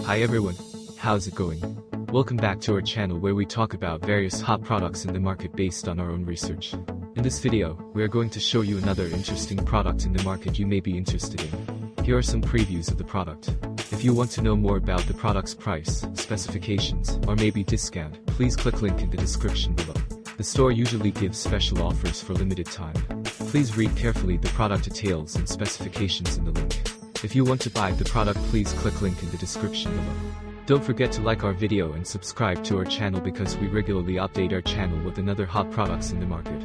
Hi everyone, how's it going? Welcome back to our channel where we talk about various hot products in the market based on our own research. In this video, we are going to show you another interesting product in the market you may be interested in. Here are some previews of the product. If you want to know more about the product's price, specifications, or maybe discount, please click link in the description below. The store usually gives special offers for limited time. Please read carefully the product details and specifications in the link. If you want to buy the product, please click link in the description below. Don't forget to like our video and subscribe to our channel because we regularly update our channel with another hot products in the market.